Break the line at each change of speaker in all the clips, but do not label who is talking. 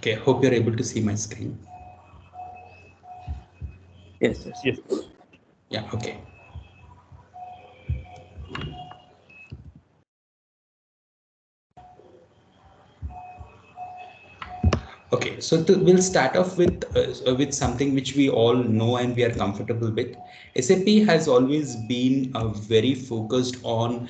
Okay, hope you're able to see my screen.
Yes, yes, yes.
Yeah, okay. Okay, so we'll start off with something which we all know and we are comfortable with. SAP has always been very focused on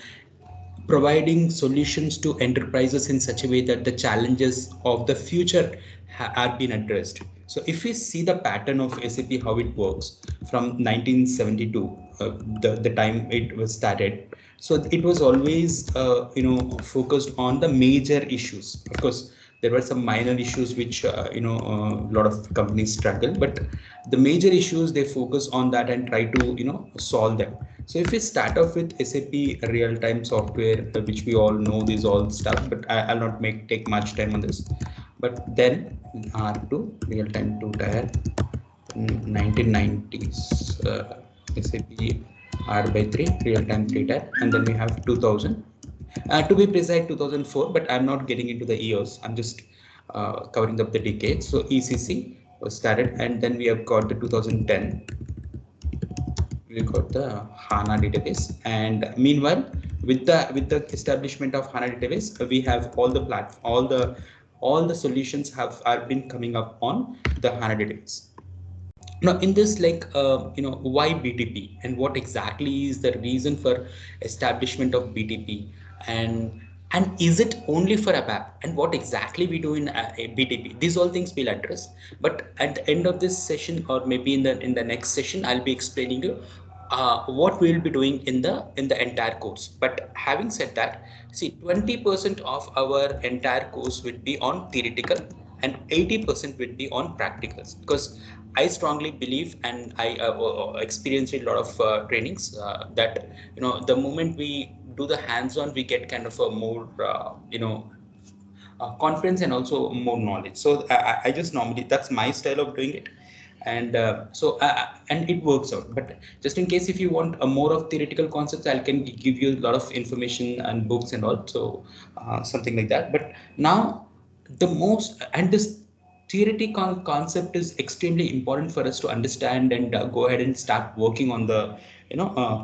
providing solutions to enterprises in such a way that the challenges of the future are being addressed. So if we see the pattern of SAP, how it works from 1972, the time it was started. So it was always, focused on the major issues. Of course, there were some minor issues which, a lot of companies struggle, but the major issues they focus on that and try to, solve them. So if we start off with SAP real-time software, which we all know this all stuff, but I'll not take much time on this. But then R2 real-time two tier 1990s SAP R by 3 real-time three tier, and then we have 2000. To be precise, 2004, but I'm not getting into the years. I'm just covering up the decades. So ECC was started, and then we have got the 2010. We got the HANA database, and meanwhile, with the establishment of HANA database, we have all the solutions are been coming up on the HANA database. Now, in this, why BTP and what exactly is the reason for establishment of BTP, and is it only for ABAP, and what exactly we do in BTP? These all things we'll address. But at the end of this session, or maybe in the next session, I'll be explaining you what we'll be doing in the entire course. But having said that, see, 20% of our entire course will be on theoretical and 80% will be on practicals, because I strongly believe, and I experienced a lot of trainings, that the moment we do the hands-on, we get kind of a more confidence and also more knowledge. So I just normally, that's my style of doing it, and it works out. But just in case if you want a more of theoretical concepts, I can give you a lot of information and books and all, so something like that. But now the most, and this theoretical concept is extremely important for us to understand and go ahead and start working on the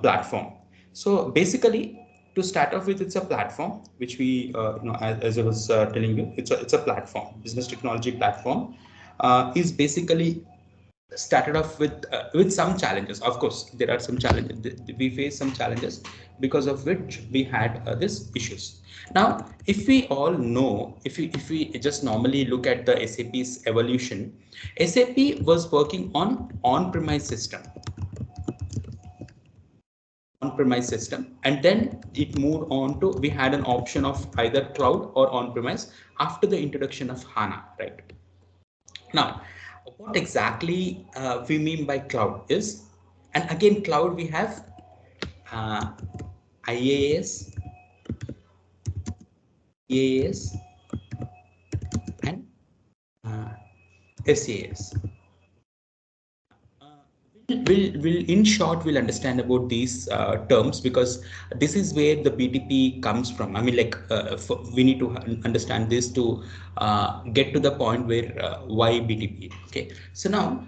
platform. So basically, to start off with, it's a platform which we as I was telling you, it's a platform. Business technology platform is basically started off with some challenges. Of course, there are some challenges. We face some challenges, because of which we had these issues. Now, if we all know, if we just normally look at the SAP's evolution, SAP was working on-premise system, and then it moved on to, we had an option of either cloud or on-premise after the introduction of HANA, right? Now, what exactly we mean by cloud is, and again, cloud we have uh, IaaS, EaaS, and SaaS. Will in short, we'll understand about these terms, because this is where the BTP comes from. I mean, we need to understand this to get to the point where why BTP. Okay, so now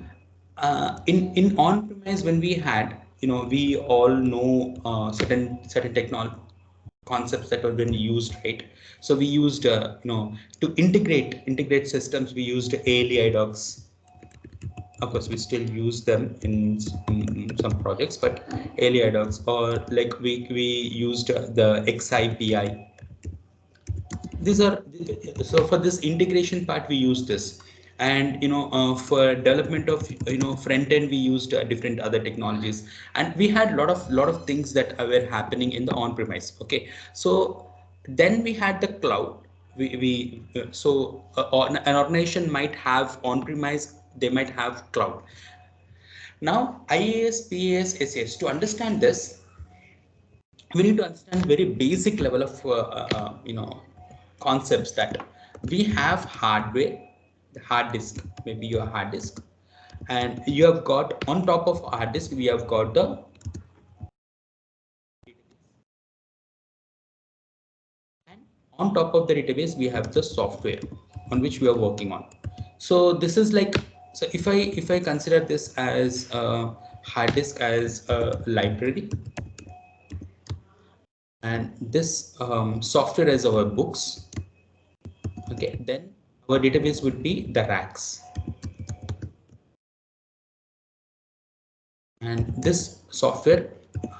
in on-premise, when we had, we all know certain technology concepts that have been used, right? So we used to integrate systems, we used ALI docs. Of course, we still use them in some projects, but earlier dogs, or like we used the XIPI. These are, so for this integration part we use this, and for development of front end, we used different other technologies, and we had lot of things that were happening in the on-premise. Okay, so then we had the cloud. An organization might have on-premise, they might have cloud. Now, IAS, PAS, SAS, to understand this, we need to understand very basic level of concepts, that we have hardware, the hard disk, maybe your hard disk, and you have got on top of hard disk, we have got the on top of the database we have the software on which we are working on. So this is like, so if I consider this as a hard disk as a library, and this software as our books, okay, then our database would be the racks, and this software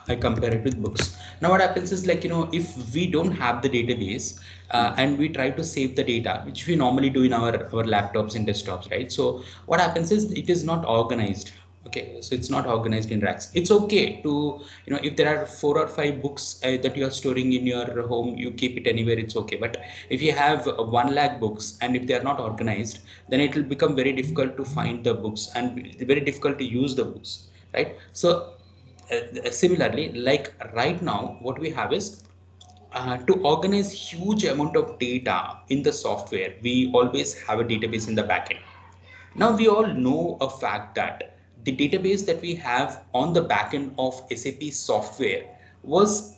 I compare it with books. Now what happens is, like, if we don't have the database, and we try to save the data, which we normally do in our laptops and desktops, right? So what happens is it is not organized. Okay, so it's not organized in racks. It's okay to, if there are 4 or 5 books that you are storing in your home, you keep it anywhere, it's okay. But if you have 1 lakh books and if they are not organized, then it will become very difficult to find the books and very difficult to use the books, right? So similarly, like right now what we have is, to organize huge amount of data in the software, we always have a database in the backend. Now we all know a fact that the database that we have on the backend of SAP software was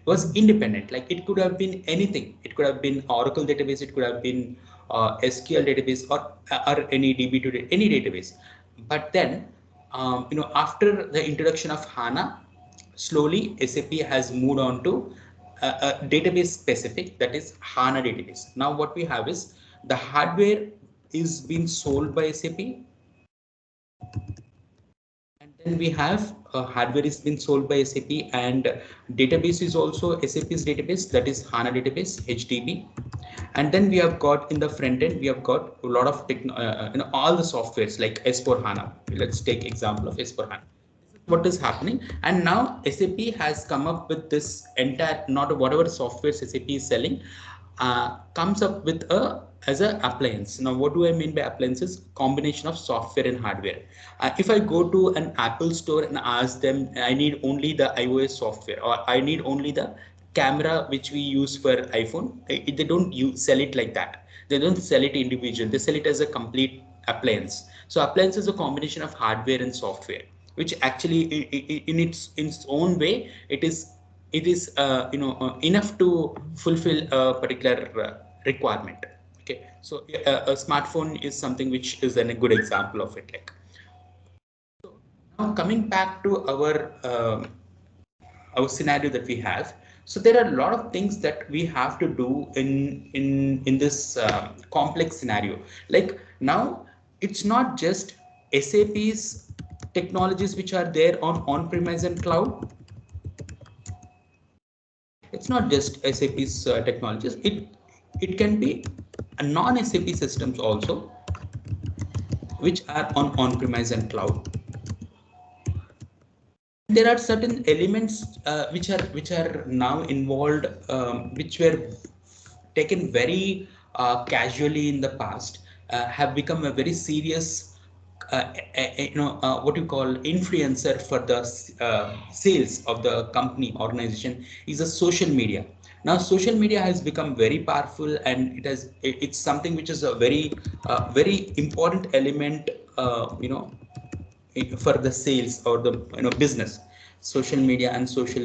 was independent. Like it could have been anything. It could have been Oracle database. It could have been SQL database, or any DB to any database. But then, after the introduction of HANA, slowly SAP has moved on to a database specific, that is HANA database. Now what we have is the hardware is being sold by SAP, and then we have hardware is being sold by SAP, and database is also SAP's database, that is HANA database, HDB. And then we have got in the front end, we have got a lot of all the softwares like S4 HANA. Let's take example of S4 HANA. What is happening, and now SAP has come up with this entire, not whatever software SAP is selling, comes up with a as a appliance. Now what do I mean by appliances? Combination of software and hardware. If I go to an Apple store and ask them, I need only the iOS software, or I need only the camera which we use for iPhone, they don't sell it like that. They don't sell it individual, they sell it as a complete appliance. So appliance is a combination of hardware and software, which actually in its own way, it is enough to fulfill a particular requirement. Okay, so a smartphone is something which is a good example of it. Like, now coming back to our scenario that we have, so there are a lot of things that we have to do in this complex scenario. Like now, it's not just SAP's technologies which are there on premise and cloud. It's not just SAP's technologies. It can be a non-SAP systems also, which are on premise and cloud. There are certain elements which are now involved, which were taken very casually in the past, have become a very serious, what you call influencer for the sales of the company organization, is a social media. Now social media has become very powerful, and it's something which is a very important element, for the sales or the business. Social media and social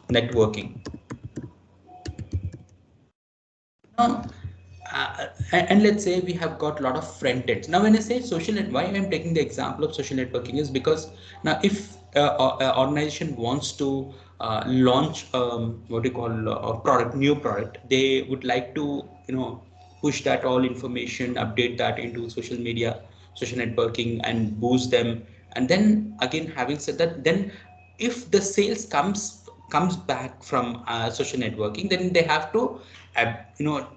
networking. Now, and let's say we have got a lot of front ends. Now, when I say social net, why I'm taking the example of social networking is because now if an organization wants to launch, what do you call, a product, new product, they would like to push that all information, update that into social media, social networking, and boost them. And then again, having said that, then if the sales comes back from social networking, then they have to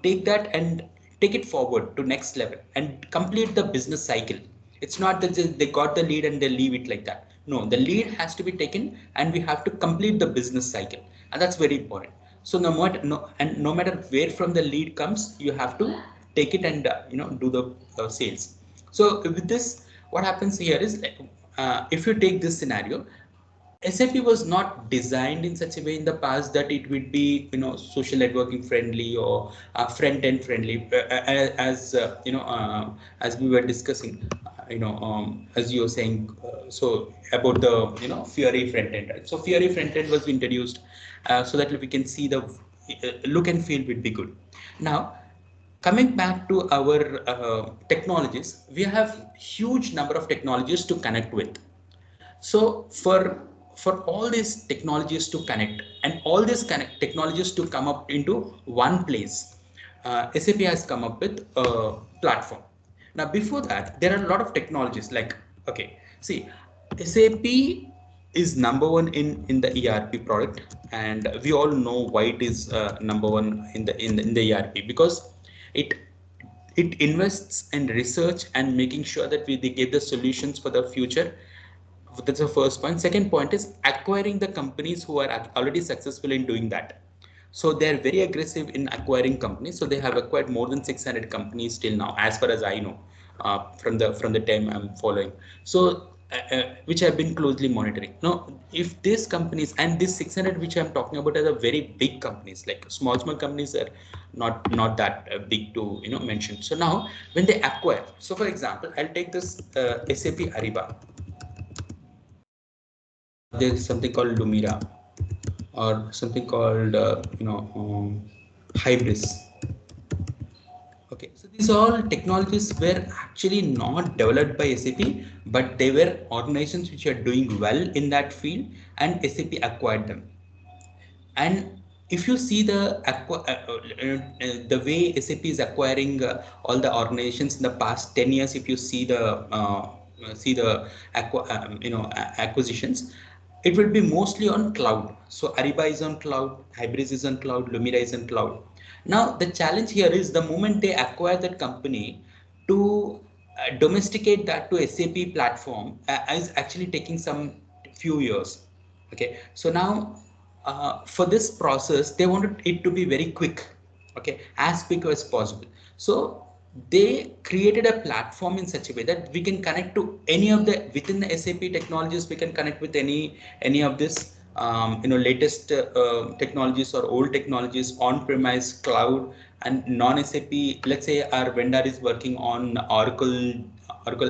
take that and take it forward to next level and complete the business cycle. It's not that they got the lead and they leave it like that. No, the lead has to be taken and we have to complete the business cycle, and that's very important. So no matter where from the lead comes, you have to take it and do the sales. So with this, what happens here is, if you take this scenario, SAP was not designed in such a way in the past that it would be, social networking friendly or front end friendly, as we were discussing, as you were saying, so about the, Fiori front end, right? So Fiori front end was introduced so that we can see the look and feel would be good. Now, coming back to our technologies, we have huge number of technologies to connect with. So for all these technologies to connect and all these connect technologies to come up into one place, SAP has come up with a platform. Now before that, there are a lot of technologies like, okay, see, SAP is number one in the ERP product, and we all know why it is number one in the ERP, because it it invests in research and making sure that they give the solutions for the future. That's the first point. Second point is acquiring the companies who are already successful in doing that. So they're very aggressive in acquiring companies. So they have acquired more than 600 companies till now, as far as I know, from the time I'm following. So which I've been closely monitoring. Now, if these companies and these 600 which I'm talking about are the very big companies, like small companies are not that big to mention. So now when they acquire, so for example, I'll take this SAP Ariba. There's something called Lumira or something called Hybris. Okay, so these all technologies were actually not developed by SAP, but they were organizations which are doing well in that field, and SAP acquired them. And if you see the way SAP is acquiring all the organizations in the past 10 years, if you see the acquisitions, it will be mostly on cloud. So Ariba is on cloud, Hybris is on cloud, Lumira is on cloud. Now the challenge here is the moment they acquire that company, to domesticate that to SAP platform is actually taking some few years. Okay, so now for this process they wanted it to be very quick, okay, as quick as possible. So they created a platform in such a way that we can connect to any of the within the SAP technologies. We can connect with any of this latest technologies or old technologies, on premise, cloud, and non SAP. Let's say our vendor is working on Oracle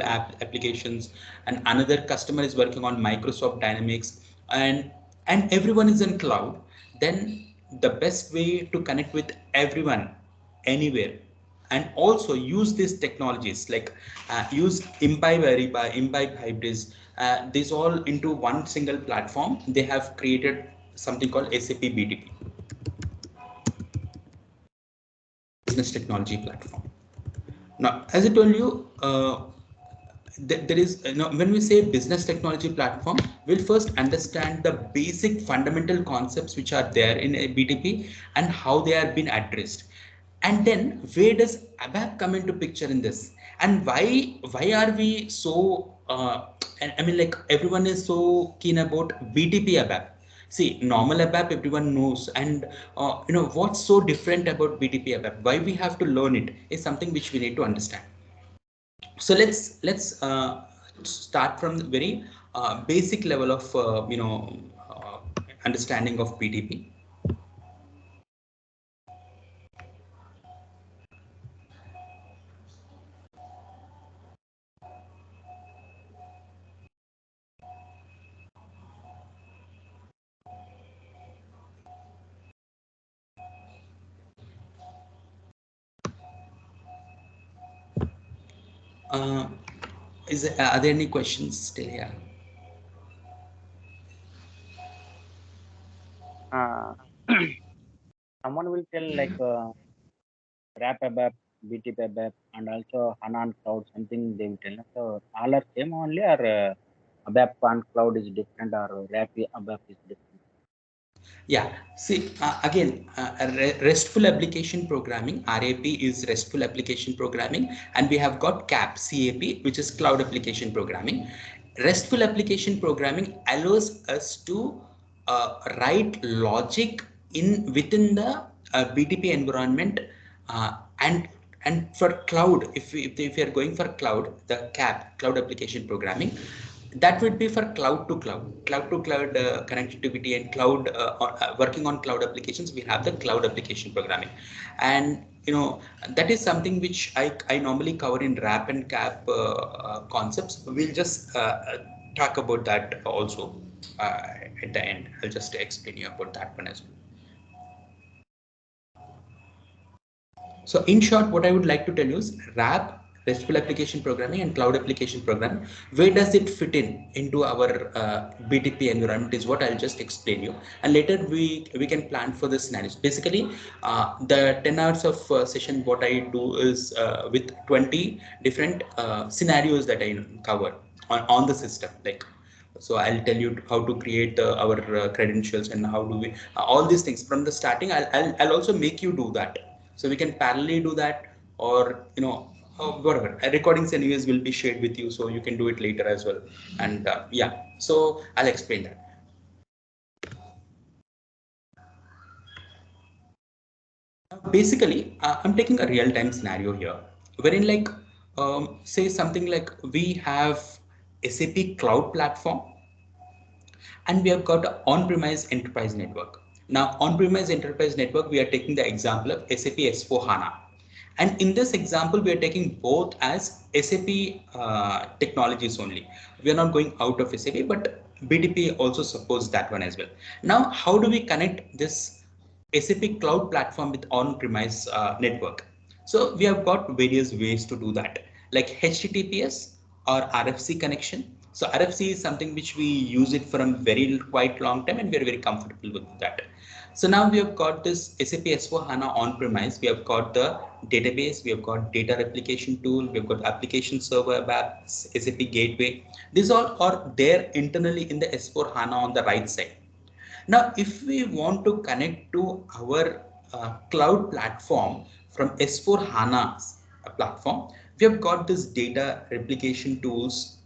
applications, and another customer is working on Microsoft Dynamics, and everyone is in cloud. Then the best way to connect with everyone anywhere, and also use these technologies like use Imbibe Ariba, Imbibe Hybris, these all into one single platform. They have created something called SAP BTP, Business Technology Platform. Now, as I told you, there is, when we say business technology platform, we'll first understand the basic fundamental concepts which are there in a BTP and how they are being addressed. And then where does ABAP come into picture in this? And why are we so, and I mean, like everyone is so keen about BTP ABAP. See, normal ABAP everyone knows, and what's so different about BTP ABAP? Why we have to learn it is something which we need to understand. So let's start from the very basic level of understanding of BTP. Uh, are there any questions still here?
Uh, Someone will tell like RAP ABAP, BTP ABAP, and also HANA Cloud, something they will tell. So all are same only, or ABAP and Cloud is different, or RAP ABAP is different.
Yeah, see, again, RESTful application programming, RAP is RESTful application programming, and we have got CAP, which is cloud application programming. RESTful application programming allows us to write logic in within the BTP environment, and for cloud, if you are going for cloud, the cloud application programming, that would be for cloud to cloud connectivity, and cloud working on cloud applications. We have the cloud application programming, and that is something which I normally cover in RAP and CAP concepts. We'll just talk about that also at the end. I'll just explain you about that one as well. So in short, what I would like to tell you is RAP, RESTful Application Programming and Cloud Application Programming, where does it fit in into our BTP environment is what I'll just explain you. And later we can plan for the scenarios. Basically, the 10 hours of session, what I do is with 20 different scenarios that I cover on the system. Like, so I'll tell you how to create our credentials and how do we all these things from the starting. I'll also make you do that, so we can parallelly do that, or whatever recordings anyways will be shared with you, so you can do it later as well. And yeah, so I'll explain that. Basically, I'm taking a real-time scenario here, wherein like say something like we have SAP Cloud Platform, and we have got an on-premise enterprise network. Now, on-premise enterprise network, we are taking the example of SAP S/4HANA. And in this example, we are taking both as SAP technologies only. We are not going out of SAP, but BTP also supports that one as well. Now, how do we connect this SAP cloud platform with on-premise network? So we have got various ways to do that, like HTTPS or RFC connection. So RFC is something which we use it for a very quite long time, and we are very comfortable with that. So now we have got this SAP S/4HANA on-premise. We have got the database, we have got data replication tool, we have got application server apps, SAP gateway. These all are there internally in the S/4HANA on the right side. Now, if we want to connect to our cloud platform from S4 HANA's platform, we have got this data replication tools,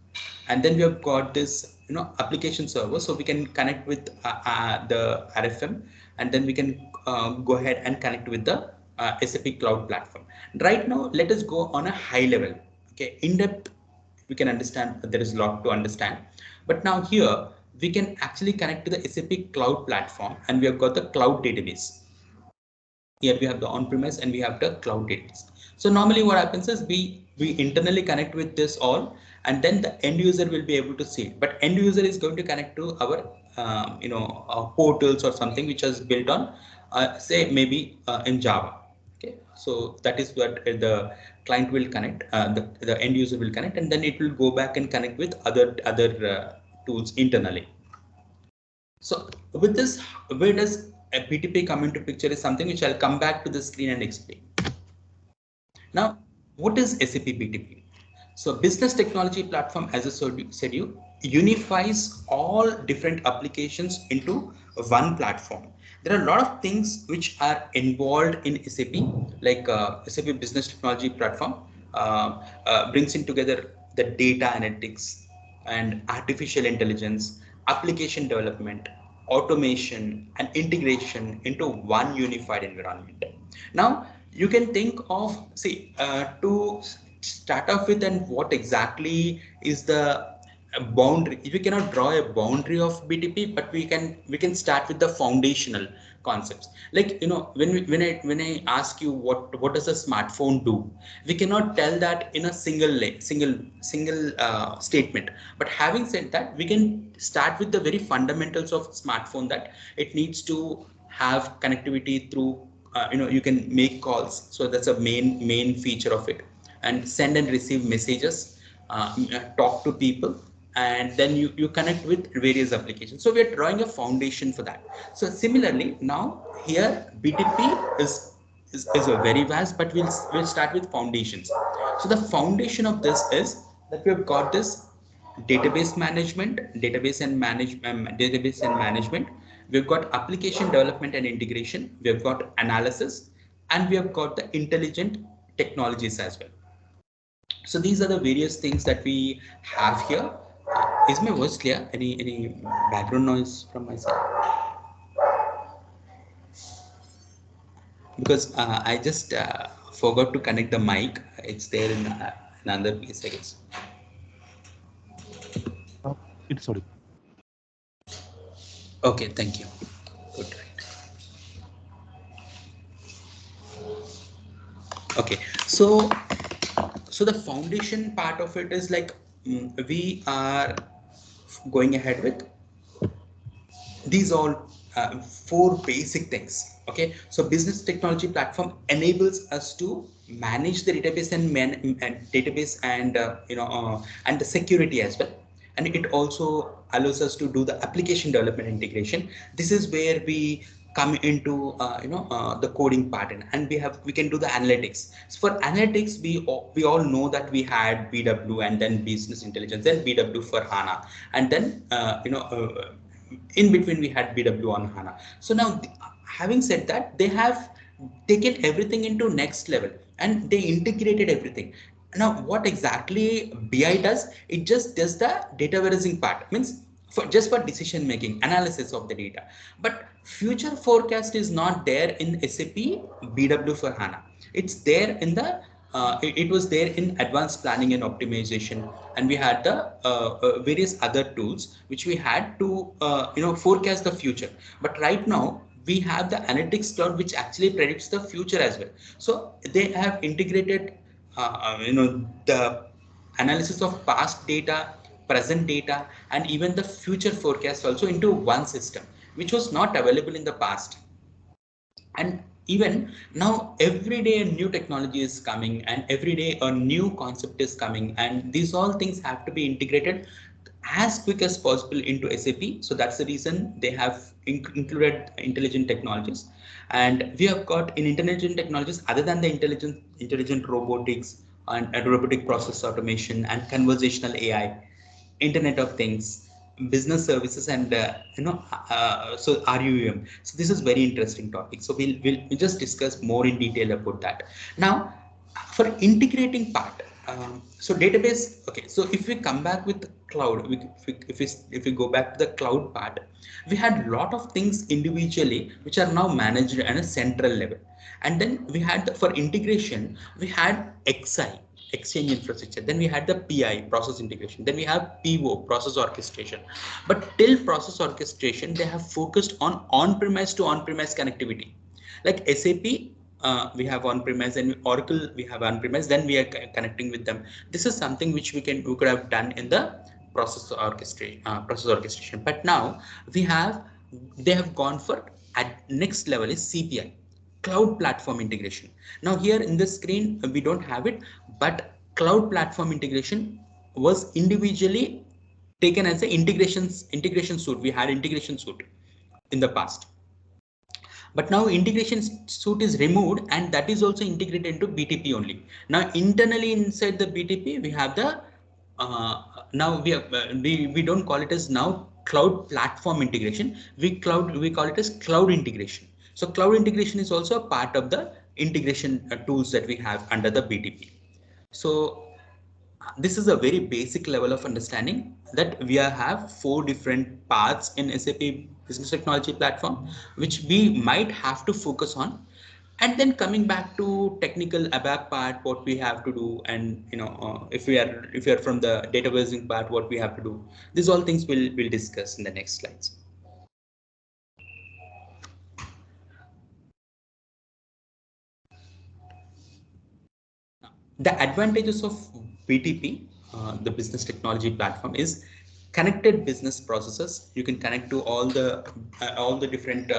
and then we have got this application server, so we can connect with the RFM, and then we can go ahead and connect with the SAP cloud platform. Right now, let us go on a high level. Okay, in depth we can understand that there is a lot to understand. But now here we can actually connect to the SAP cloud platform, and we have got the cloud database. Here we have the on-premise and we have the cloud database. So normally what happens is we internally connect with this all, and then the end user will be able to see it. But end user is going to connect to our portals or something which is built on say maybe in Java. Okay, so that is what the client will connect, the end user will connect, and then it will go back and connect with other tools internally. So with this, where does a BTP come into picture is something which I'll come back to the screen and explain. Now, what is SAP BTP? So Business Technology Platform, as I said you, unifies all different applications into one platform. There are a lot of things which are involved in SAP, like SAP Business Technology Platform brings in together the data analytics and artificial intelligence, application development, automation, and integration into one unified environment. Now, you can think of, see, to start off with, and what exactly is the boundary. We cannot draw a boundary of BTP, but we can start with the foundational concepts. Like when I ask you what does a smartphone do, we cannot tell that in a single statement. But having said that, we can start with the very fundamentals of smartphone, that it needs to have connectivity through you can make calls, so that's a main feature of it, and send and receive messages, talk to people, and then you connect with various applications. So we are drawing a foundation for that. So similarly, now here BTP is a very vast, but we'll start with foundations. So the foundation of this is that we have got this database and management. We've got application development and integration. We've got analysis, and we have got the intelligent technologies as well. So these are the various things that we have here. Is my voice clear? Any background noise from my side? Because I just forgot to connect the mic. It's there in another place, I guess.
It's sorry.
Okay, thank you. Good. Okay, so the foundation part of it is like we are going ahead with these all four basic things. Okay, so business technology platform enables us to manage the database and database and the security as well, and it also allows us to do the application development integration. This is where we come into the coding pattern, and we can do the analytics. So for analytics, we all know that we had BW and then business intelligence, then BW for HANA, and then in between we had BW on HANA. So now, having said that, they have taken everything into next level and they integrated everything. Now, what exactly BI does? It just does the data warehousing part, means for just for decision making, analysis of the data. But future forecast is not there in SAP BW for HANA. It's there in the it was there in advanced planning and optimization, and we had the various other tools which we had to forecast the future. But right now we have the analytics cloud which actually predicts the future as well. So they have integrated the analysis of past data, present data, and even the future forecast also into one system, which was not available in the past. And even now, every day a new technology is coming, and every day a new concept is coming, and these all things have to be integrated as quick as possible into SAP. So that's the reason they have included intelligent technologies. And we have got in intelligent technologies, other than the intelligent robotics and robotic process automation and conversational AI, Internet of Things, business services, and so RUM. So this is very interesting topic. So we'll just discuss more in detail about that. Now, for integrating part, so database. Okay, so if we come back with cloud, if we go back to the cloud part, we had a lot of things individually which are now managed at a central level, and then we had for integration we had XI, exchange infrastructure, then we had the PI, process integration, then we have PO, process orchestration. But till process orchestration they have focused on on-premise to on-premise connectivity. Like SAP, we have on-premise, and Oracle we have on-premise, then we are connecting with them. This is something which we could have done in the process orchestration. But now we have they have gone for at next level is CPI, cloud platform integration. Now here in the screen we don't have it, but cloud platform integration was individually taken as an integration suite. We had integration suite in the past, but now integration suite is removed, and that is also integrated into BTP only. Now internally inside the BTP we have the now we don't call it as now cloud platform integration. We call it as cloud integration. So cloud integration is also a part of the integration tools that we have under the BTP. So this is a very basic level of understanding that we have four different paths in SAP Business Technology Platform, which we might have to focus on. And then coming back to technical ABAP part, what we have to do, and if we are from the databasing part, what we have to do. These all things we'll discuss in the next slides. The advantages of BTP, the business technology platform, is connected business processes. You can connect to all the different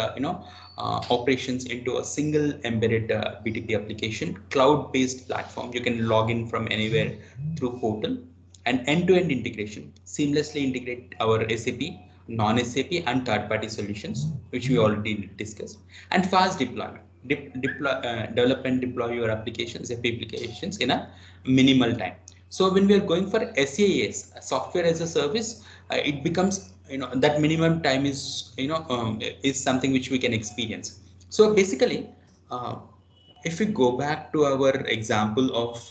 operations into a single embedded BTP application, cloud-based platform. You can log in from anywhere through portal, and end-to-end integration, seamlessly integrate our SAP, non-SAP, and third-party solutions, which we already discussed, and fast deployment. Develop and deploy your applications, SAP applications, in a minimal time. So when we are going for SaaS, software as a service, it becomes that minimum time is something which we can experience. So basically, if we go back to our example of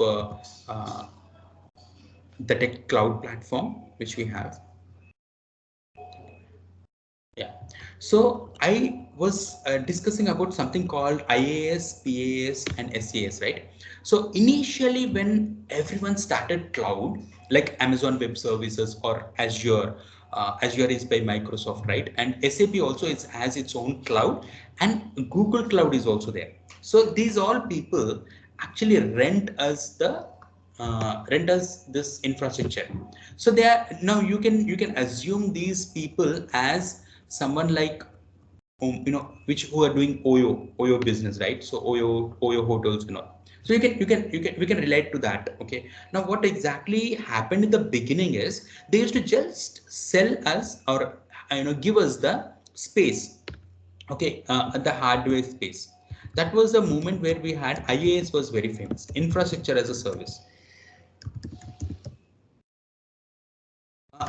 the tech cloud platform which we have. Yeah. So I was discussing about something called IaaS, PaaS, and SaaS, right? So initially, when everyone started cloud, like Amazon Web Services or Azure, Azure is by Microsoft, right? And SAP also has its own cloud, and Google Cloud is also there. So these all people actually rent us this infrastructure. So they are now you can assume these people as someone like which who are doing Oyo business, right? So Oyo hotels, So we can relate to that. Okay. Now, what exactly happened in the beginning is they used to just sell us or give us the space. Okay, the hardware space. That was the moment where we had IaaS was very famous, infrastructure as a service.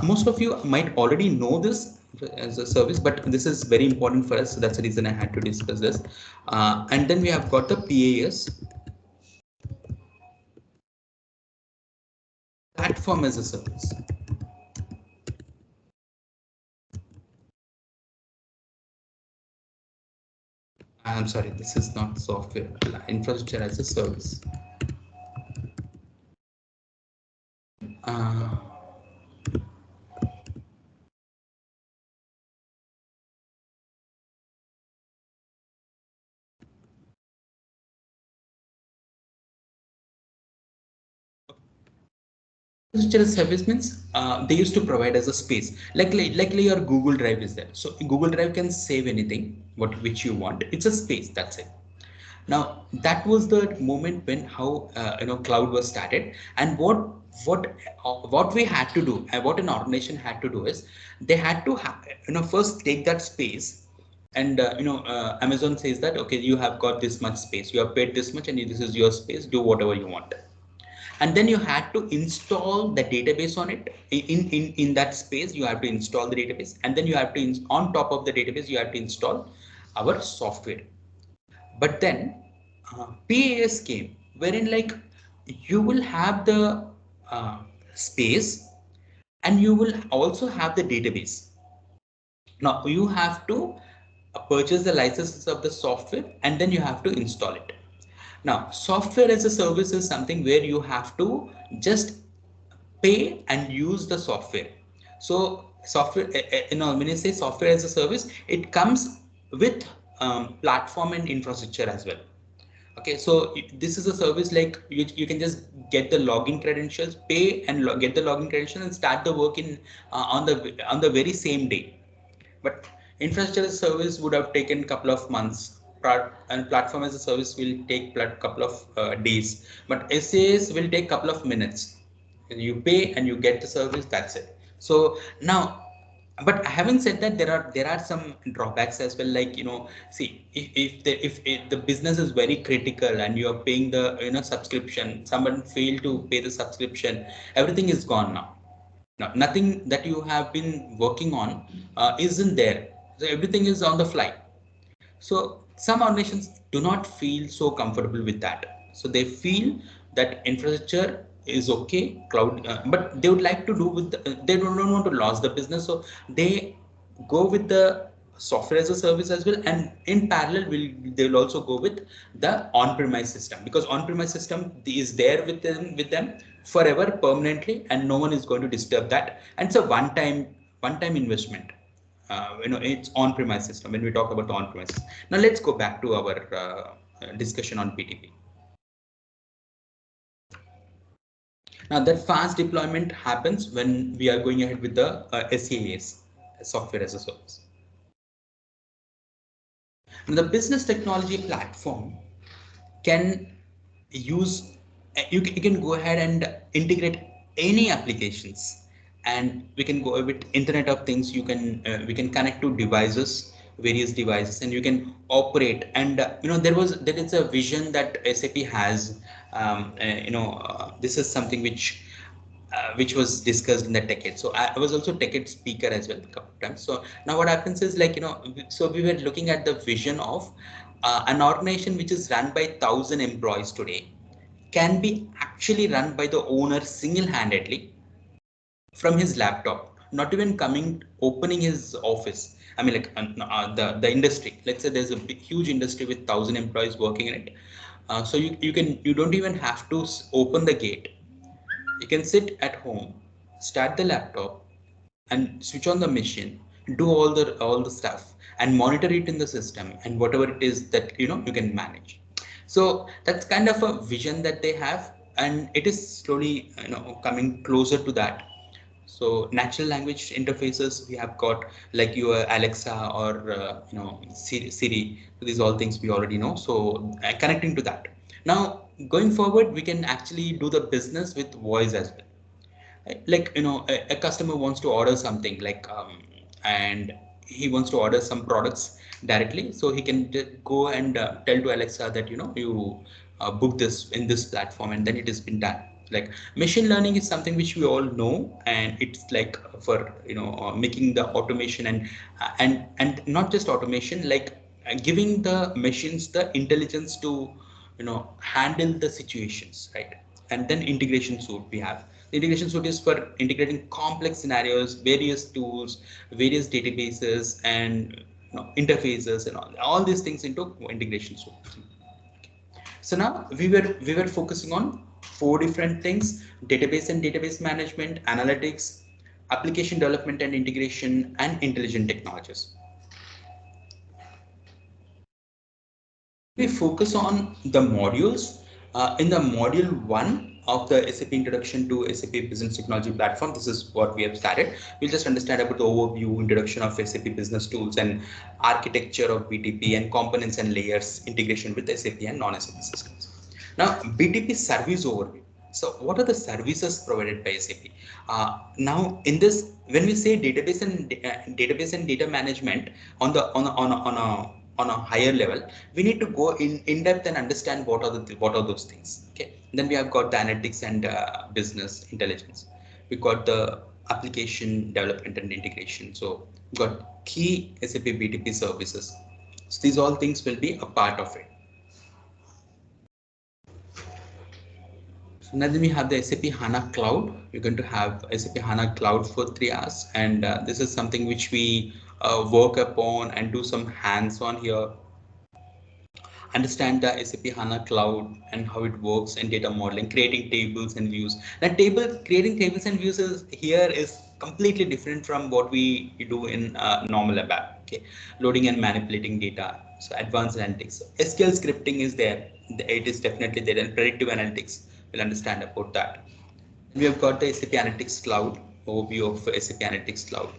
Most of you might already know this as a service, but this is very important for us. So that's the reason I had to discuss this. And then we have got the PaaS, platform as a service. I'm sorry, this is not software, infrastructure as a service. Uh, Infrastructure as service means they used to provide as a space, like your Google Drive is there. So Google Drive can save anything which you want. It's a space. That's it. Now that was the moment when how cloud was started, and what we had to do, and what an organization had to do is they had to first take that space, and Amazon says that okay, you have got this much space, you have paid this much, and this is your space, do whatever you want. And then you had to install the database on it. In that space you have to install the database, and then you have to on top of the database you have to install our software. But then PaaS came, wherein like you will have the uh, space, and you will also have the database. Now you have to purchase the licenses of the software, and then you have to install it. Now software as a service is something where you have to just pay and use the software. So software, when you say software as a service, it comes with platform and infrastructure as well. Okay, so this is a service like you can just get the login credentials, pay and get the login credentials, and start the work in on the very same day. But infrastructure as a service would have taken a couple of months, and platform as a service will take a couple of days, but SAS will take a couple of minutes. You pay and you get the service, that's it. So now, but having said that, there are some drawbacks as well, like see, if the business is very critical and you are paying the subscription, someone failed to pay the subscription, everything is gone now. No, nothing that you have been working on isn't there. So everything is on the fly. So some organizations do not feel so comfortable with that. So they feel that infrastructure is okay, cloud, but they would like to do with they don't want to lose the business. So they go with the software as a service as well, and in parallel they will also go with the on-premise system, because on-premise system is there with them forever permanently, and no one is going to disturb that, and it's a one time investment. It's on-premise system when we talk about on-premise. Now let's go back to our discussion on BTP. Now that fast deployment happens when we are going ahead with the SaaS, software as a service. Now, the business technology platform can use you can go ahead and integrate any applications, and we can go with internet of things. We can connect to devices, various devices, and you can operate. And there is a vision that SAP has. This is something which was discussed in the decade. So I was also decade speaker as well a couple of times. So now what happens is like so we were looking at the vision of an organization which is run by 1,000 employees today can be actually run by the owner single-handedly from his laptop, not even coming opening his office. I mean, like the industry. Let's say there's a huge industry with 1,000 employees working in it. So you don't even have to open the gate. You can sit at home, start the laptop, and switch on the machine, do all the stuff, and monitor it in the system, and whatever it is that you can manage. So that's kind of a vision that they have, and it is slowly coming closer to that. So natural language interfaces, we have got like your Alexa or Siri. So these all things we already know. So connecting to that. Now going forward, we can actually do the business with voice as well. Like a customer wants to order something like and he wants to order some products directly, so he can go and tell to Alexa that you book this in this platform, and then it has been done. Like machine learning is something which we all know, and it's like for making the automation and not just automation, like giving the machines the intelligence to handle the situations, right? And then integration suite we have. The integration suite is for integrating complex scenarios, various tools, various databases, and interfaces, and all these things into integration suite. So now we were focusing on four different things: database and database management, analytics, application development and integration, and intelligent technologies. We focus on the modules. In the module 1 of the SAP Introduction to SAP Business Technology Platform, this is what we have started. We'll just understand about the overview, introduction of SAP business tools and architecture of BTP and components and layers, integration with SAP and non-SAP systems. Now, BTP service overview. So what are the services provided by SAP? Now, in this, when we say database and data management on the on a higher level, we need to go in depth and understand what are those things. Okay, then we have got the analytics and business intelligence. We got the application development and integration. So we got key SAP BTP services. So these all things will be a part of it. So now then we have the SAP HANA Cloud. We're going to have SAP HANA Cloud for 3 hours, and this is something which we work upon and do some hands-on here. Understand the SAP HANA Cloud and how it works and data modeling, creating tables and views. Now, creating tables and views is completely different from what we do in normal ABAP. Okay, loading and manipulating data. So advanced analytics. SQL scripting is there. It is definitely there, and predictive analytics. We'll understand about that. We have got the SAP Analytics Cloud, overview of SAP Analytics Cloud,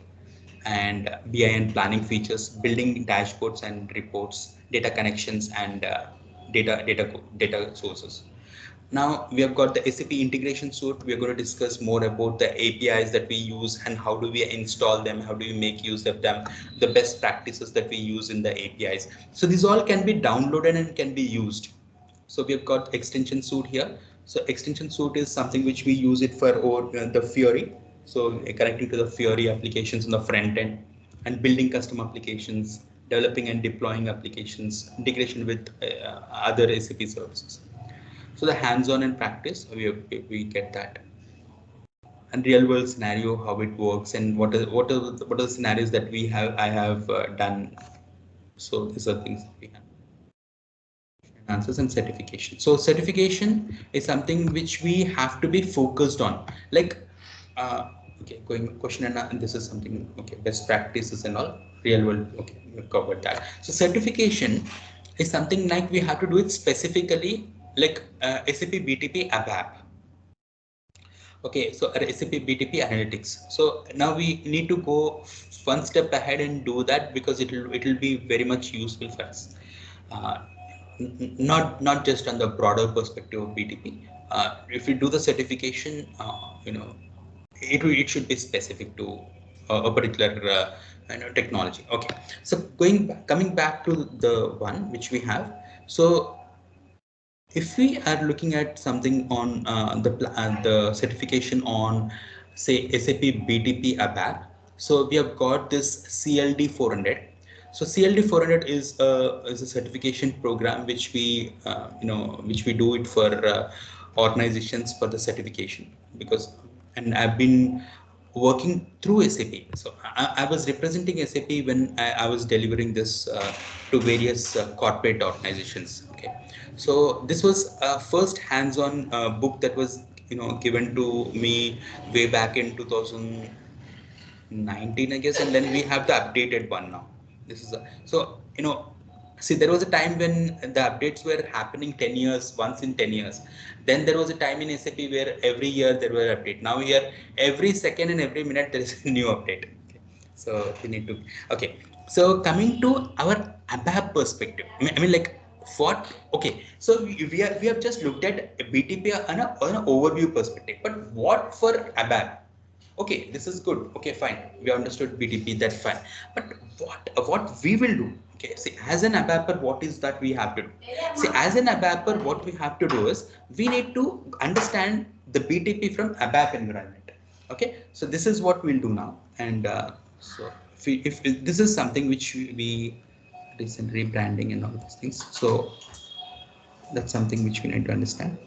and BI and planning features, building dashboards and reports, data connections, and data sources. Now we have got the SAP integration suite. We are going to discuss more about the APIs that we use and how do we install them, how do we make use of them, the best practices that we use in the APIs. So these all can be downloaded and can be used. So we've got extension suite here. So extension suite is something which we use it for the Fiori. So connecting to the Fiori applications on the front end and building custom applications, developing and deploying applications, integration with other SAP services. So the hands-on and practice, we get that. And real world scenario, how it works, and what are the scenarios that I have done. So these are things that we have. Answers and certification. So certification is something which we have to be focused on. Like, okay, going question and this is something, okay, best practices and all, real world. Okay, we covered that. So certification is something like we have to do it specifically, like SAP BTP ABAP. Okay, so SAP BTP analytics. So now we need to go one step ahead and do that because it will be very much useful for us. Uh, not just on the broader perspective of BTP. If we do the certification, it should be specific to a particular technology. Okay, so coming back to the one which we have. So if we are looking at something on the certification on say SAP BTP ABAP, so we have got this CLD 400. So CLD 400 is a certification program which which we do it for organizations for the certification because and I've been working through SAP. So I was representing SAP when I was delivering this to various corporate organizations. Okay, so this was a first hands-on book that was given to me way back in 2019, I guess, and then we have the updated one now. This is so See, there was a time when the updates were happening 10 years, once in 10 years. Then there was a time in SAP where every year there were update. Now here, every second and every minute there is a new update. Okay. So we need to, okay. So coming to our ABAP perspective, I mean like what, okay. So we have just looked at BTP on an overview perspective, but what for ABAP? Okay, this is good. Okay, fine. We understood BTP, that's fine. But what we will do? Okay, see, as an ABAPer, what is that we have to do? See, as an ABAPer, what we have to do is we need to understand the BTP from ABAP environment. Okay, so this is what we'll do now. And so if this is something which we recent rebranding and all these things. So that's something which we need to understand.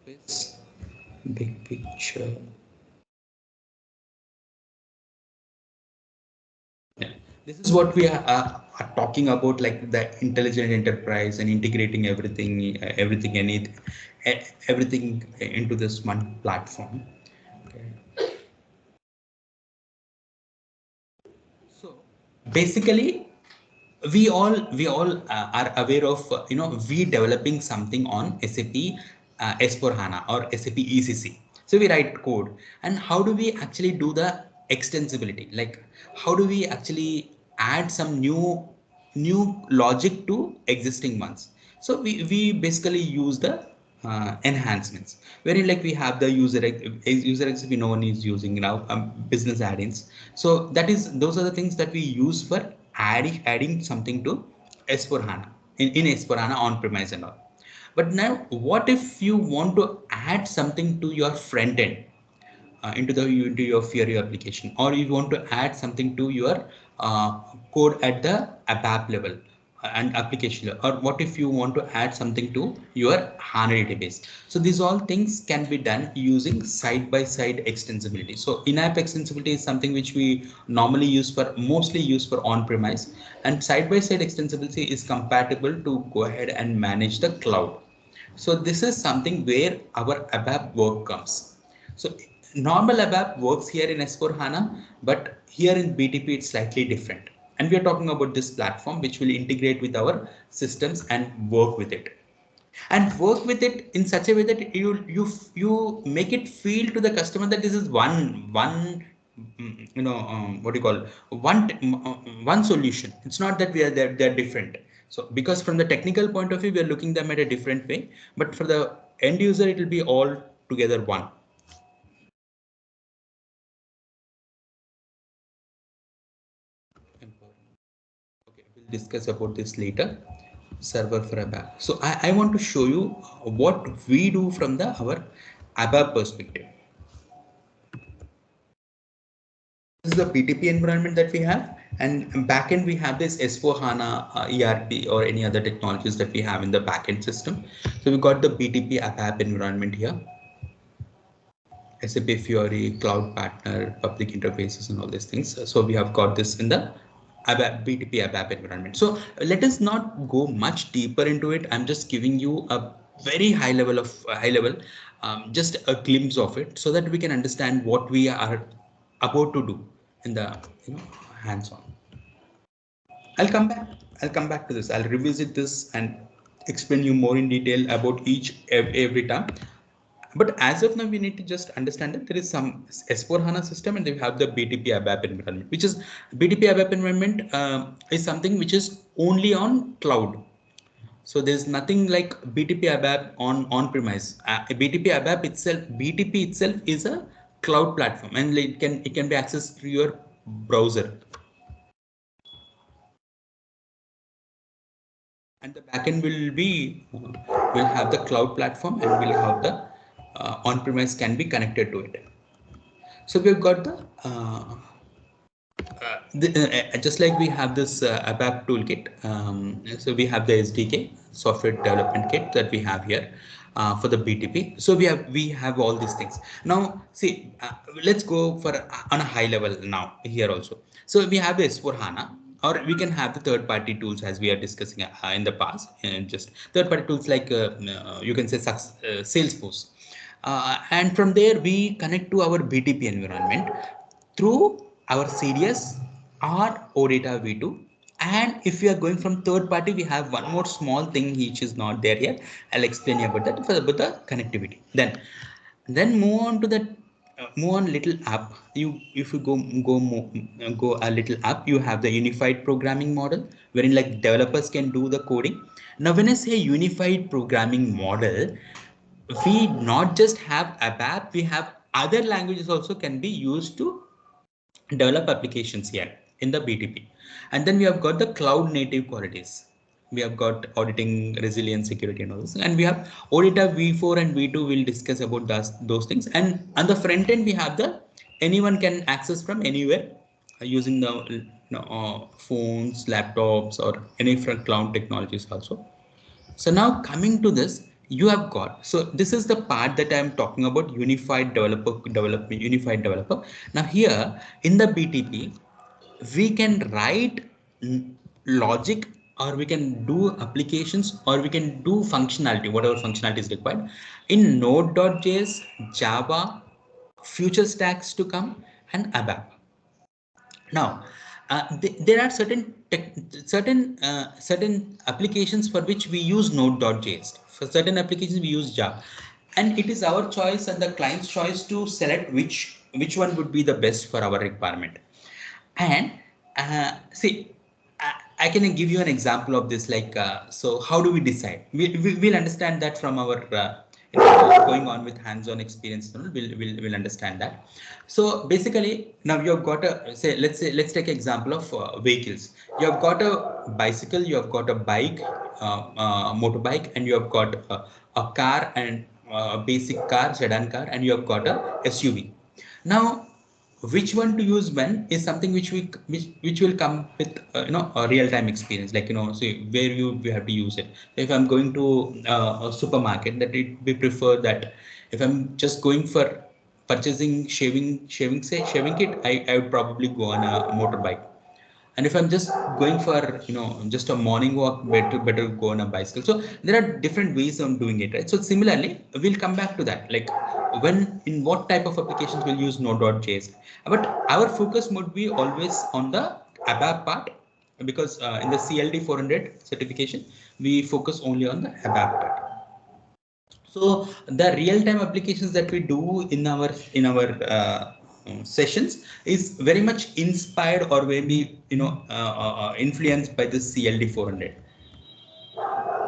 This big picture. Yeah. This is what we are talking about, like the intelligent enterprise and integrating everything into this one platform. Okay. So basically, we all are aware of we developing something on SAP S4 HANA or SAP ECC. So we write code, and how do we actually do the extensibility? Like how do we actually add some new logic to existing ones? So we basically use the enhancements, wherein like we have the user XP no one is using now, business add-ins. So those are the things that we use for adding something to S4 HANA in S4 HANA on premise and all. But now what if you want to add something to your front end, into your Fiori application, or you want to add something to your code at the ABAP level and application level, or what if you want to add something to your HANA database? So these all things can be done using side-by-side extensibility. So in-app extensibility is something which we normally mostly use for on-premise, and side-by-side extensibility is compatible to go ahead and manage the cloud. So this is something where our ABAP work comes. So normal ABAP works here in S4 HANA, but here in BTP it's slightly different. And we are talking about this platform which will integrate with our systems and work with it. And work with it in such a way that you make it feel to the customer that this is one what do you call one solution. It's not that they're different. So because from the technical point of view we are looking them at a different way, but for the end user it will be all together one. Okay, we'll discuss about this later. Server for ABAP. So I want to show you what we do from the our ABAP perspective. This is the BTP environment that we have, and backend we have this S4 HANA ERP or any other technologies that we have in the backend system. So we got the BTP ABAP environment here, SAP Fiori, Cloud Partner, public interfaces, and all these things. So we have got this in the ABAP, BTP ABAP environment. So let us not go much deeper into it. I'm just giving you a very high level, just a glimpse of it, so that we can understand what we are about to do in the hands-on. I'll come back. I'll come back to this. I'll revisit this and explain you more in detail about every time. But as of now, we need to just understand that there is some S4 HANA system and they have the BTP ABAP environment, which is BTP ABAP environment is something which is only on cloud. So there's nothing like BTP ABAP on-premise. BTP itself is a cloud platform, and it can be accessed through your browser. And the backend will have the cloud platform, and will have the on-premise can be connected to it. So we've got just like we have this ABAP toolkit. So we have the SDK, software development kit, that we have here for the BTP. So we have all these things. Now see, let's go for on a high level now here also. So we have the S4 HANA, or we can have the third-party tools as we are discussing in the past, and just third-party tools like you can say Salesforce. And from there we connect to our BTP environment through our CDS or OData V2. And if we are going from third party, we have one more small thing which is not there here. I'll explain you about that for about the connectivity. Then move on to the move on little up. You if you go a little up, you have the unified programming model wherein like developers can do the coding. Now, when I say unified programming model, we not just have ABAP, we have other languages also can be used to develop applications here in the BTP. And then we have got the cloud native qualities. We have got auditing, resilience, security, and all this. And we have Audita V4 and V2 will discuss about those things. And on the front end, we have the anyone can access from anywhere using the phones, laptops, or any from cloud technologies also. So now coming to this, you have got, so this is the part that I am talking about unified developer. Now here in the BTP, we can write logic, or we can do applications, or we can do functionality, whatever functionality is required in node.js, Java, future stacks to come, and ABAP. Now, there are certain applications for which we use Node.js. For certain applications, we use Java, and it is our choice and the client's choice to select which one would be the best for our requirement. And see, I can give you an example of this. Like, so how do we decide? We'll understand that from our going on with hands-on experience. We'll understand that. So basically, now you've got a let's take an example of vehicles. You have got a bicycle, you have got a bike, motorbike, and you have got a car and a basic car, sedan car, and you have got a SUV. Now, which one to use when is something which will come with a real-time experience, like see where we have to use it. If I'm going to a supermarket, that it we prefer that if I'm just going for purchasing shaving kit, I would probably go on a motorbike. And if I'm just going for just a morning walk, better go on a bicycle. So there are different ways of doing it, right? So similarly, we'll come back to that, like when in what type of applications we'll use node.js. But our focus would be always on the ABAP part, because in the CLD 400 certification we focus only on the ABAP part. So the real-time applications that we do in our sessions is very much inspired, or maybe influenced by the CLD 400.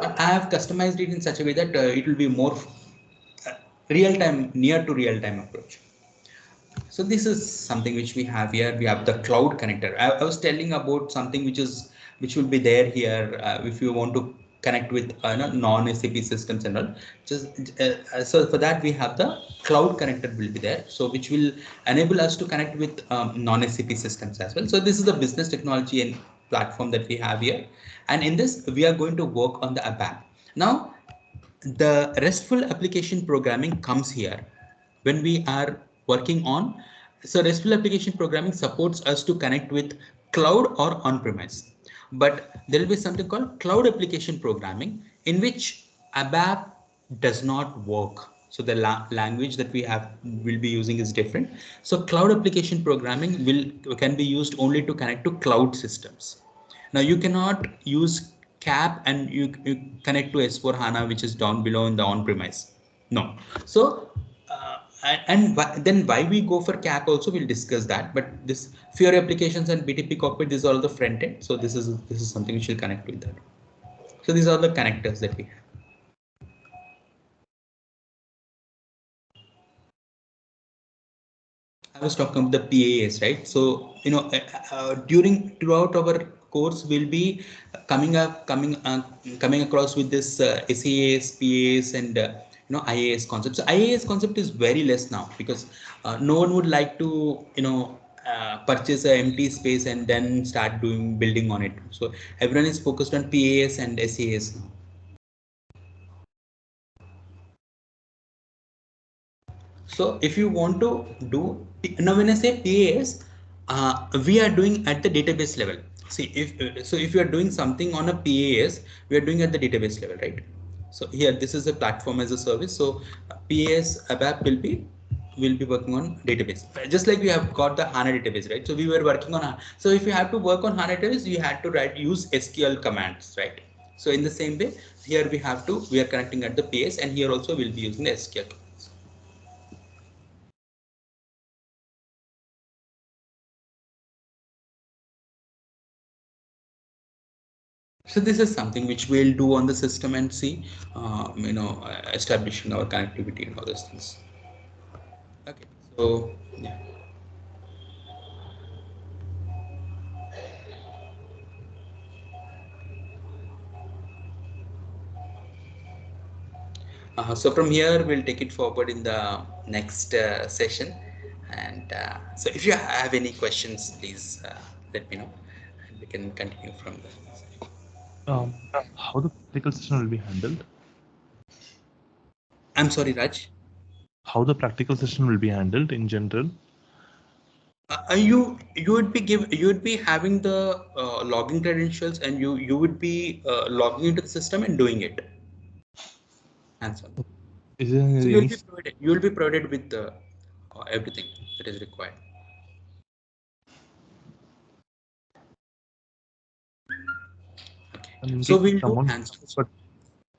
But I have customized it in such a way that it will be more real-time, near to real-time approach. So this is something which we have here. We have the cloud connector. I was telling about something which will be there here if you want to connect with non-SAP systems and all. So for that we have the cloud connector will be there. So which will enable us to connect with non-SAP systems as well. So this is the business technology and platform that we have here. And in this we are going to work on the ABAP. Now the RESTful application programming comes here when we are working on. So RESTful application programming supports us to connect with cloud or on-premise, but there will be something called cloud application programming in which ABAP does not work. So the language that we have will be using is different. So cloud application programming can be used only to connect to cloud systems. Now you cannot use CAP and you connect to S4 HANA, which is down below in the on-premise. No. So then why we go for CAP also, we'll discuss that. But this Fiori applications and BTP cockpit, these are all the front end. So this is something which will connect with that. So these are the connectors that we have. I was talking about the PAS, right? So throughout our course, we'll be coming across with this SAS, PAS, and IAS concept. So IAS concept is very less now, because no one would like to purchase an empty space and then start doing building on it. So everyone is focused on PAS and SAS now. So if you want to do, now when I say PAS, we are doing at the database level. See, if you are doing something on a PAS, we are doing at the database level, right? So here, this is a platform as a service. So PAS ABAP will be we'll be working on database, just like we have got the HANA database, right? So we were working on so if you have to work on HANA database, you had to use SQL commands, right? So in the same way, here we are connecting at the PS, and here also we'll be using the SQL commands. So this is something which we'll do on the system and see, establishing our connectivity and all those things. Okay, so yeah. So from here, we'll take it forward in the next session. And so if you have any questions, please let me know, and we can continue from there.
How the practical session will be handled?
I'm sorry, Raj.
How the practical session will be handled in general?
You would be having the login credentials, and you would be logging into the system and doing it hands on.
Is there
So
any
you will be provided with everything that is required. Okay.
and in
So
case
we'll do
someone
hands on.
but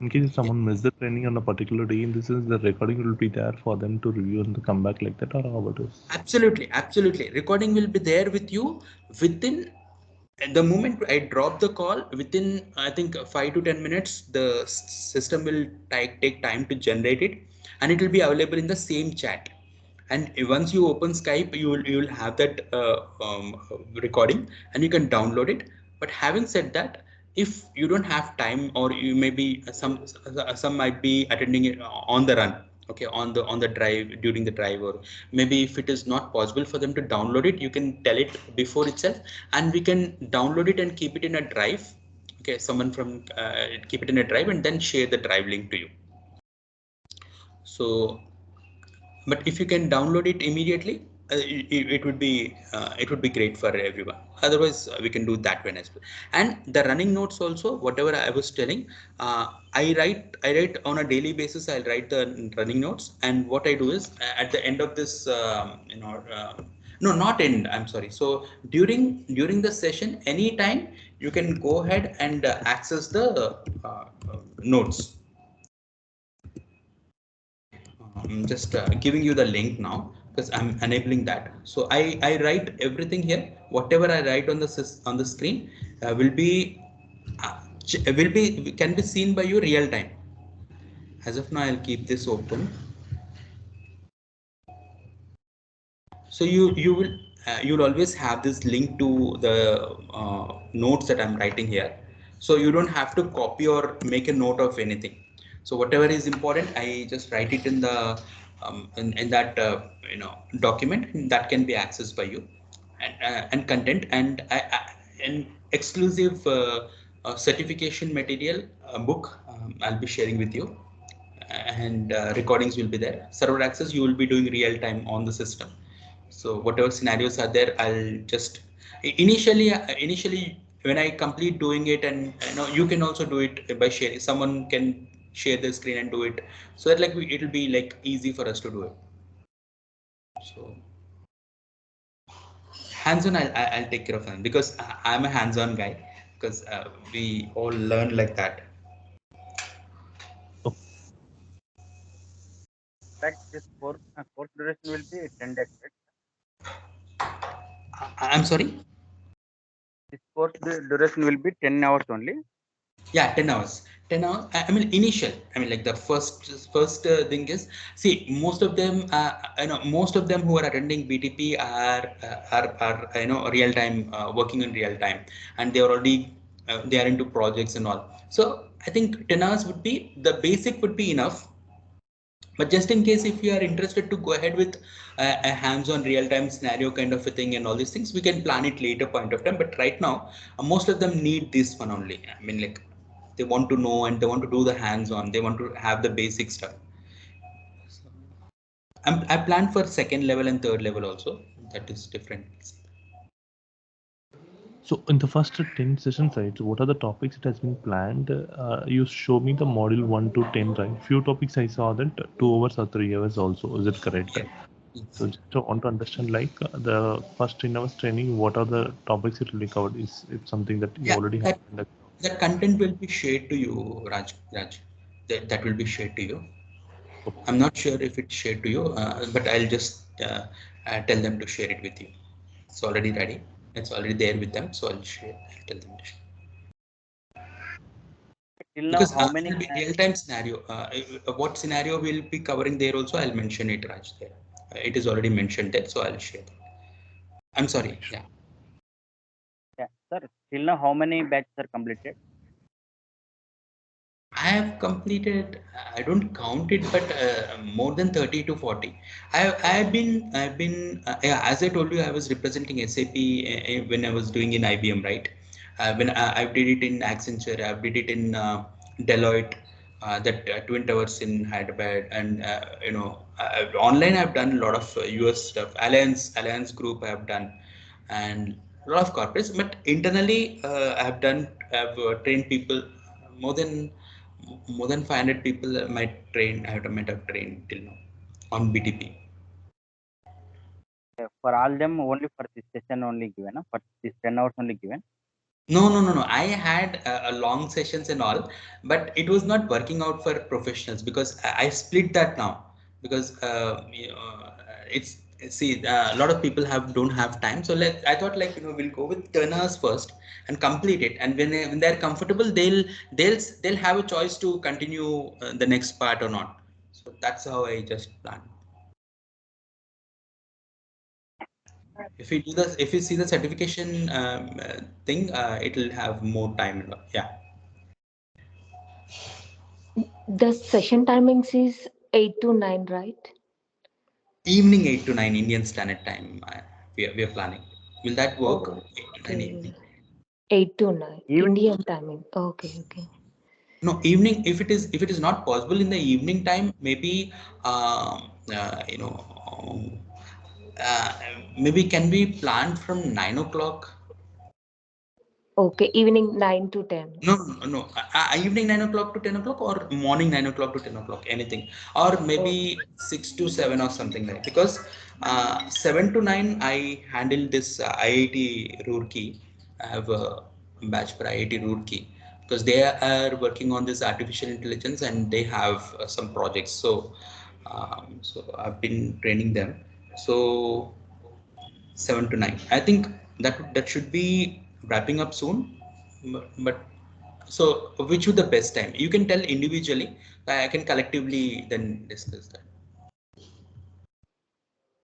in case
Yeah.
someone missed the training on a particular day, in this sense the recording will be there for them to review and to come back like that, or how it is?
Absolutely, absolutely. Recording will be there with you within the moment I drop the call. Within I think 5 to 10 minutes, the system will take time to generate it, and it will be available in the same chat. And once you open Skype, you will have that recording, and you can download it. But having said that, if you don't have time, or you maybe some might be attending it on the run, okay, on the drive, during the drive, or maybe if it is not possible for them to download it, you can tell it before itself, and we can download it and keep it in a drive. Okay, someone from keep it in a drive and then share the drive link to you. So but if you can download it immediately, it would be great for everyone. Otherwise, we can do that one as well. And the running notes also, whatever I was telling, I write on a daily basis. I'll write the running notes, and what I do is at the end of this, no, not end, I'm sorry. So during the session, anytime you can go ahead and access the notes. I'm just giving you the link now because I'm enabling that. So I write everything here. Whatever I write on the screen will be can be seen by you real time. As of now, I'll keep this open. So you'll always have this link to the notes that I'm writing here. So you don't have to copy or make a note of anything. So whatever is important, I just write it in the in that document that can be accessed by you. And content, and exclusive certification material book, I'll be sharing with you. And recordings will be there. Server access, you will be doing real time on the system. So whatever scenarios are there, I'll just initially when I complete doing it, and you can also do it by sharing. Someone can share the screen and do it, so that like it'll be like easy for us to do it. So hands-on, I'll take care of them, because I'm a hands-on guy, because we all learn like that.
Oh,
Like this course duration will be 10 days, right?
I'm sorry.
This duration will be 10 hours only.
Yeah, 10 hours. 10 hours, I mean initial, I mean like the first thing is, see, most of them most of them who are attending BTP are real time, working in real time, and they are already they are into projects and all. So I think 10 hours would be the basic, would be enough. But just in case, if you are interested to go ahead with a hands-on real-time scenario kind of a thing and all these things, we can plan it later point of time. But right now, most of them need this one only. I mean, like, they want to know and they want to do the hands-on. They want to have the basic stuff. So, I plan for second level and third level also. That is different.
so in the first 10 sessions, right, what are the topics it has been planned? You show me the module 1 to 10, right? Few topics I saw that 2 hours or 3 hours also. Is it correct?
Yeah.
So just to want to understand, like the first in our training, what are the topics it will be covered? Is it something that you
Yeah,
already have in the
that content will be shared to you, Raj. That will be shared to you. I'm not sure if it's shared to you, but I'll just tell them to share it with you. It's already ready. It's already there with them, so I'll share. I'll tell them to share.
Till now,
Because
how many?
it will be real-time scenario. What scenario we'll be covering there also, I'll mention it, Raj. There, it is already mentioned there, so I'll share that. I'm sorry.
Okay, sure.
Yeah.
Yeah, sir. Till now, how many batches are completed?
I have completed, I don't count it, but more than 30 to 40. Yeah, as I told you, I was representing SAP when I was doing in IBM, right? When I did it in Accenture, I did it in Deloitte, that Twin Towers in Hyderabad, and online I've done a lot of US stuff. Alliance Group I've done, and a lot of corporates. But internally, I've trained people more than more than 500 people might have trained till now on BTP.
For all them, only for this session only given, no? For this 10 hours only given.
No. I had a long sessions and all, but it was not working out for professionals because I split that now because it's see a lot of people don't have time. So I thought we'll go with 10 hours first and complete it, and when they're comfortable, they'll have a choice to continue the next part or not. So that's how I just planned. If you see the certification thing, it'll have more time and all. Yeah.
The session timings is 8 to 9, right?
Evening 8 to 9 Indian Standard Time. We are planning. Will that work? 8 to 9
Okay.
evening.
8 to 9.
Evening.
Indian timing. Okay, okay.
No, evening. If it is not possible in the evening time, maybe um, uh, you know uh, maybe can we plan from 9 o'clock?
Okay, evening 9 to 10.
No, no, no. Evening 9 o'clock to 10 o'clock, or morning 9 o'clock to 10 o'clock, anything, or
Oh,
maybe 6 to 7 or something like. Because 7 to 9 I handle this IIT Roorkee. I have a batch for IIT Roorkee because they are working on this artificial intelligence and they have some projects. So I've been training them. So 7 to 9. I think that should be wrapping up soon. But so which would the best time? You can tell individually. I can collectively then discuss that.